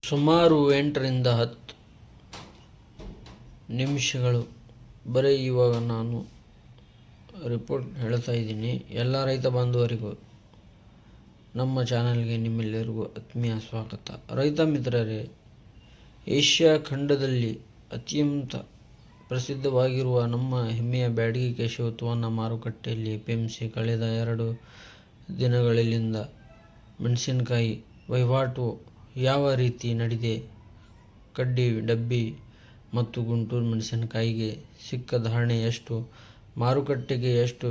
ಸುಮಾರು 8ರಿಂದ 10 ನಿಮಿಷಗಳು ಬರೀ ಇವಾಗ ನಾನು ರಿಪೋರ್ಟ್ ಹೇಳ್ತಾ ಇದ್ದೀನಿ. ಎಲ್ಲ ರೈತ ಬಾಂಧವರಿಗೂ ನಮ್ಮ ಚಾನಲ್ಗೆ ನಿಮ್ಮೆಲ್ಲರಿಗೂ ಆತ್ಮೀಯ ಸ್ವಾಗತ. ರೈತ ಮಿತ್ರರೇ, ಏಷ್ಯಾ ಖಂಡದಲ್ಲಿ ಅತ್ಯಂತ ಪ್ರಸಿದ್ಧವಾಗಿರುವ ನಮ್ಮ ಹೆಮ್ಮೆಯ ಬ್ಯಾಡಗಿ ಕೇಶವ ಉತ್ಪನ್ನ ಮಾರುಕಟ್ಟೆಯಲ್ಲಿ ಎಪಿಎಂಸಿ ಕಳೆದ 2 ದಿನಗಳಿಂದ ಮೆಣಸಿನಕಾಯಿ ವಹಿವಾಟು ಯಾವ ರೀತಿ ನಡೆದಿದೆ, ಕಡ್ಡಿ, ಡಬ್ಬಿ ಮತ್ತು ಗುಂಟೂರು ಮೆಣಸಿನಕಾಯಿಗೆ ಸಿಕ್ಕ ಧಾರಣೆ ಎಷ್ಟು, ಮಾರುಕಟ್ಟೆಗೆ ಎಷ್ಟು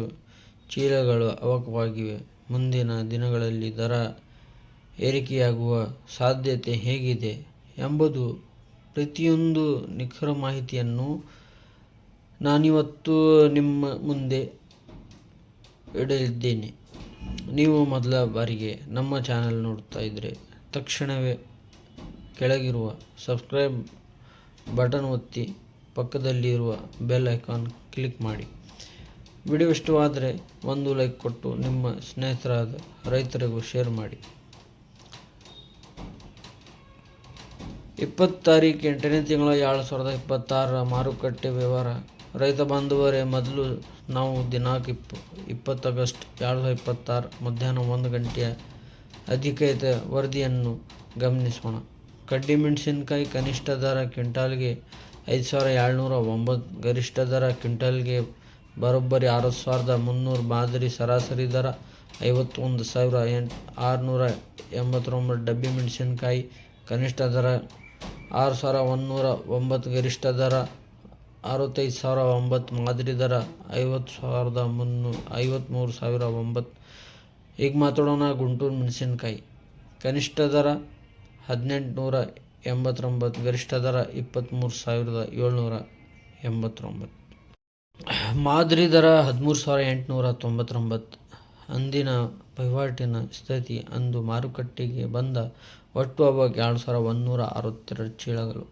ಚೀಲಗಳು ಅವಶ್ಯಕವಾಗಿವೆ, ಮುಂದಿನ ದಿನಗಳಲ್ಲಿ ದರ ಏರಿಕೆಯಾಗುವ ಸಾಧ್ಯತೆ ಹೇಗಿದೆ ಎಂಬುದು ಪ್ರತಿಯೊಂದು ನಿಖರ ಮಾಹಿತಿಯನ್ನು ನಾನಿವತ್ತು ನಿಮ್ಮ ಮುಂದೆ ಇಡಲಿದ್ದೇನೆ. ನೀವು ಮೊದಲ ಬಾರಿಗೆ ನಮ್ಮ ಚಾನಲ್ ನೋಡ್ತಾ ಇದ್ದರೆ ತಕ್ಷಣವೇ ಕೆಳಗಿರುವ ಸಬ್ಸ್ಕ್ರೈಬ್ ಬಟನ್ ಒತ್ತಿ ಪಕ್ಕದಲ್ಲಿರುವ ಬೆಲ್ ಐಕಾನ್ ಕ್ಲಿಕ್ ಮಾಡಿ. ವಿಡಿಯೋ ಇಷ್ಟವಾದರೆ ಒಂದು ಲೈಕ್ ಕೊಟ್ಟು ನಿಮ್ಮ ಸ್ನೇಹಿತರಾದ ರೈತರಿಗೂ ಶೇರ್ ಮಾಡಿ. 20 ತಾರೀಕು 8ನೇ ತಿಂಗಳ 2026 ಮಾರುಕಟ್ಟೆ ವ್ಯವಹಾರ. ರೈತ ಬಾಂಧವರೇ, ಮೊದಲು ನಾವು ದಿನಾಂಕ 20 ಆಗಸ್ಟ್ 2026 ಮಧ್ಯಾಹ್ನ 1 ಗಂಟೆಯ ಅಧಿಕೃತ ವರದಿಯನ್ನು ಗಮನಿಸೋಣ. ಕಡ್ಡಿ ಮೆಣಸಿನಕಾಯಿ ಕನಿಷ್ಠ ದರ ಕ್ವಿಂಟಾಲ್ಗೆ 5,709, ಗರಿಷ್ಠ ದರ ಕ್ವಿಂಟಾಲ್ಗೆ ಬರೋಬ್ಬರಿ 6,300, ಮಾದರಿ ಸರಾಸರಿ ದರ 51,689. ಡಬ್ಬಿ ಮೆಣಸಿನಕಾಯಿ ಕನಿಷ್ಠ ದರ 6,109, ಗರಿಷ್ಠ ದರ 65,009, ಮಾದರಿ ದರ 53,009. ಈಗ ಮಾತಾಡೋಣ ಗುಂಟೂರು ಮೆಣಸಿನಕಾಯಿ. ಕನಿಷ್ಠ ದರ 1,889, ಗರಿಷ್ಠ ದರ 23,789, ಮಾದರಿ ದರ 13,899. ಅಂದಿನ ವಹಿವಾಟಿನ ಸ್ಥಿತಿ. ಅಂದು ಮಾರುಕಟ್ಟೆಗೆ ಬಂದ ಒಟ್ಟು ಅವಕ್ಕೆ 2,162 ಚೀಲಗಳು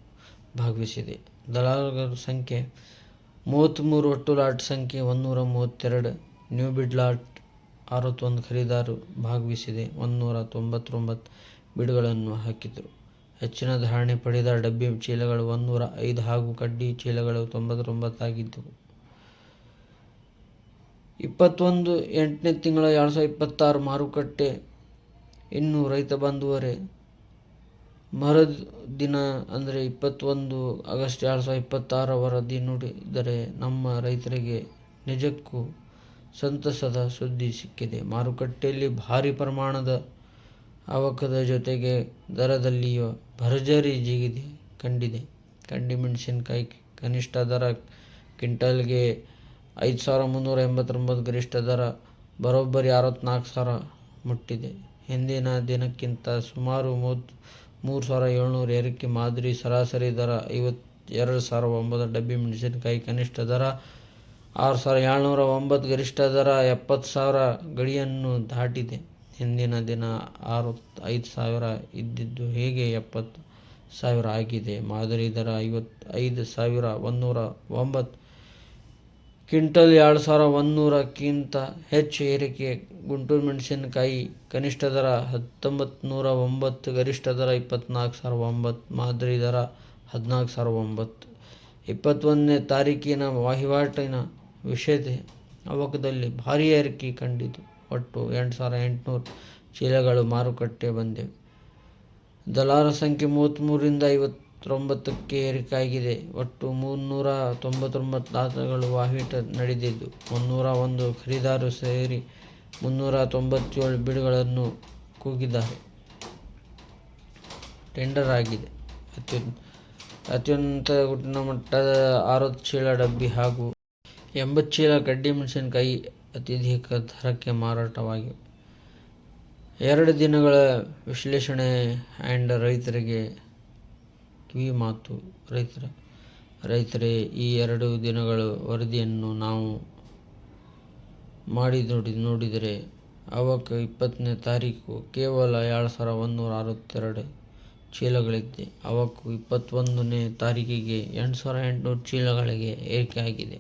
ಭಾಗವಹಿಸಿದೆ. ದಲಾಲರ ಸಂಖ್ಯೆ 33, ಒಟ್ಟು ಲಾಟ್ ಸಂಖ್ಯೆ 132, ನ್ಯೂ ಬಿಡ್ ಲಾಟ್ 61, ಖರೀದಾರರು ಭಾಗವಹಿಸಿದೆ 199 ಬಿಡ್ಗಳನ್ನು ಹಾಕಿದರು. ಹೆಚ್ಚಿನ ಧಾರಣೆ ಪಡೆದ ಡಬ್ಬಿ ಚೀಲಗಳು 105 ಹಾಗೂ ಕಡ್ಡಿ ಚೀಲಗಳು 99 ಆಗಿದ್ದವು. 21/8ನೇ ತಿಂಗಳ 2026 ಮಾರುಕಟ್ಟೆ. ಇನ್ನು ರೈತ ಬಾಂಧವರೇ, ಮರುದಿನ ಅಂದರೆ 21 ಆಗಸ್ಟ್ 2026 ವರದಿ ನೋಡಿದರೆ ನಮ್ಮ ರೈತರಿಗೆ ನಿಜಕ್ಕೂ ಸಂತಸದ ಸುದ್ದಿ ಸಿಕ್ಕಿದೆ. ಮಾರುಕಟ್ಟೆಯಲ್ಲಿ ಭಾರೀ ಪ್ರಮಾಣದ ಅವಕದ ಜೊತೆಗೆ ದರದಲ್ಲಿಯೂ ಭರ್ಜರಿ ಜಿಗಿತ ಕಂಡಿದೆ. ಕಡ್ಡಿ ಮೆಣಸಿನಕಾಯಿ ಕನಿಷ್ಠ ದರ ಕ್ವಿಂಟಾಲ್ಗೆ 5,389, ಗರಿಷ್ಠ ದರ ಬರೋಬ್ಬರಿ 64,000 ಮುಟ್ಟಿದೆ. ಹಿಂದಿನ ದಿನಕ್ಕಿಂತ ಸುಮಾರು 3,700 ಏರಿಕೆ. ಮಾದರಿ ಸರಾಸರಿ ದರ 52,009. ಡಬ್ಬಿ ಮೆಣಸಿನಕಾಯಿ ಕನಿಷ್ಠ ದರ 6,709, ಗರಿಷ್ಠ ದರ 70,000 ಗಡಿಯನ್ನು ದಾಟಿದೆ. ಹಿಂದಿನ ದಿನ 65,000 ಇದ್ದಿದ್ದು ಹೇಗೆ 70,000 ಆಗಿದೆ. ಮಾದರಿ ದರ 55,109, ಕ್ವಿಂಟಲ್ 2,100ಕ್ಕಿಂತ ಹೆಚ್ಚು ಏರಿಕೆ. ಗುಂಟೂರು ಮೆಣಸಿನಕಾಯಿ ಕನಿಷ್ಠ ದರ 1,909, ಗರಿಷ್ಠ ದರ 24,009, ಮಾದರಿ ದರ 14,009. 21ನೇ ತಾರೀಕಿನ ವಹಿವಾಟಿನ ವಿಷಯತೆ. ಅವಕದಲ್ಲಿ ಭಾರೀ ಏರಿಕೆ ಕಂಡಿತು. ಒಟ್ಟು 8,800 ಚೀಲಗಳು ಮಾರುಕಟ್ಟೆ ಬಂದಿವೆ. ದಲಾಲರ ಸಂಖ್ಯೆ 33ರಿಂದ 59ಕ್ಕೆ ಏರಿಕೆಯಾಗಿದೆ. ಒಟ್ಟು 399 ಲಾಟ್ಗಳು ವಹಿವಾಟು ನಡೆದಿದ್ದು 301 ಖರೀದಾರರು ಸೇರಿ 397 ಬಿಡ್ಗಳನ್ನು ಕೂಗಿದ್ದಾರೆ. ಟೆಂಡರ್ ಆಗಿದೆ. ಅತ್ಯುನ್ನತ ಗುಣಮಟ್ಟದ 60 ಚೀಲ ಡಬ್ಬಿ ಹಾಗೂ 80 ಚೀಲ ಕಡ್ಡಿ ಮೆಣಸಿನಕಾಯಿ ಅತ್ಯಧಿಕ ದರಕ್ಕೆ ಮಾರಾಟವಾಗಿವೆ. 2 ದಿನಗಳ ವಿಶ್ಲೇಷಣೆ ಆ್ಯಂಡ್ ರೈತರಿಗೆ ಕಿವಿ ಮಾತು. ರೈತರೇ, ಈ 2 ದಿನಗಳ ವರದಿಯನ್ನು ನಾವು ಮಾಡಿ ನೋಡಿದರೆ ಅವಕ್ಕೆ 20ನೇ ತಾರೀಕು ಕೇವಲ 2,162 ಚೀಲಗಳಿದ್ದೆ. ಅವಕ್ಕೂ 21ನೇ ತಾರೀಕಿಗೆ 8,800 ಚೀಲಗಳಿಗೆ ಏರಿಕೆಯಾಗಿದೆ.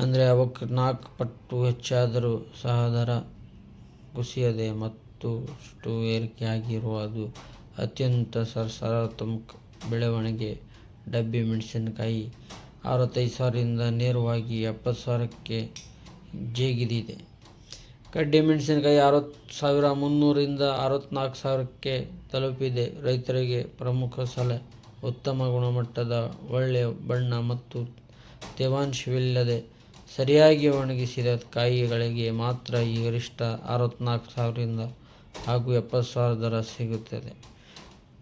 ಅಂದರೆ ಅವಕ್ಕೆ 4 ಪಟ್ಟು ಹೆಚ್ಚಾದರೂ ಸಹ ದರ ಕುಸಿಯದೆ ಮತ್ತಷ್ಟು ಏರಿಕೆಯಾಗಿರುವುದು ಅತ್ಯಂತ ಸಕಾರಾತ್ಮಕ ಬೆಳವಣಿಗೆ. ಡಬ್ಬಿ ಮೆಣಸಿನಕಾಯಿ 65,000ರಿಂದ ನೇರವಾಗಿ 70,000ಕ್ಕೆ ಜಿಗಿದಿದೆ. ಕಡ್ಡಿ ಮೆಣಸಿನಕಾಯಿ 60,300ರಿಂದ 64,000ಕ್ಕೆ ತಲುಪಿದೆ. ರೈತರಿಗೆ ಪ್ರಮುಖ ಸಲಹೆ: ಉತ್ತಮ ಗುಣಮಟ್ಟದ, ಒಳ್ಳೆಯ ಬಣ್ಣ ಮತ್ತು ತೇವಾಂಶವಿಲ್ಲದೆ ಸರಿಯಾಗಿ ಒಣಗಿಸಿದ ಕಾಯಿಗಳಿಗೆ ಮಾತ್ರ ಈ ಗರಿಷ್ಠ 64,000 ಹಾಗೂ 70,000 ದರ ಸಿಗುತ್ತದೆ.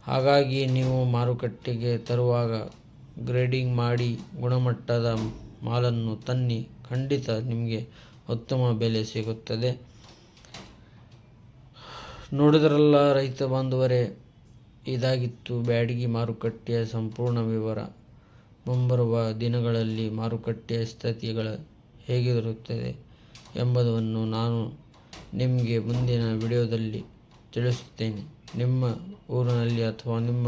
ಹಾಗಾಗಿ ನೀವು ಮಾರುಕಟ್ಟೆಗೆ ತರುವಾಗ ಗ್ರೇಡಿಂಗ್ ಮಾಡಿ ಗುಣಮಟ್ಟದ ಮಾಲನ್ನು ತನ್ನಿ. ಖಂಡಿತ ನಿಮಗೆ ಉತ್ತಮ ಬೆಲೆ ಸಿಗುತ್ತದೆ. ನೋಡಿದ್ರಲ್ಲ ರೈತ ಬಾಂಧವರೇ, ಇದಾಗಿತ್ತು ಬ್ಯಾಡಗಿ ಮಾರುಕಟ್ಟೆಯ ಸಂಪೂರ್ಣ ವಿವರ. ಮುಂಬರುವ ದಿನಗಳಲ್ಲಿ ಮಾರುಕಟ್ಟೆಯ ಸ್ಥಿತಿಗಳು ಹೇಗಿರುತ್ತದೆ ಎಂಬುದನ್ನು ನಾನು ನಿಮಗೆ ಮುಂದಿನ ವಿಡಿಯೋದಲ್ಲಿ ತಿಳಿಸುತ್ತೇನೆ. ನಿಮ್ಮ ಊರಿನಲ್ಲಿ ಅಥವಾ ನಿಮ್ಮ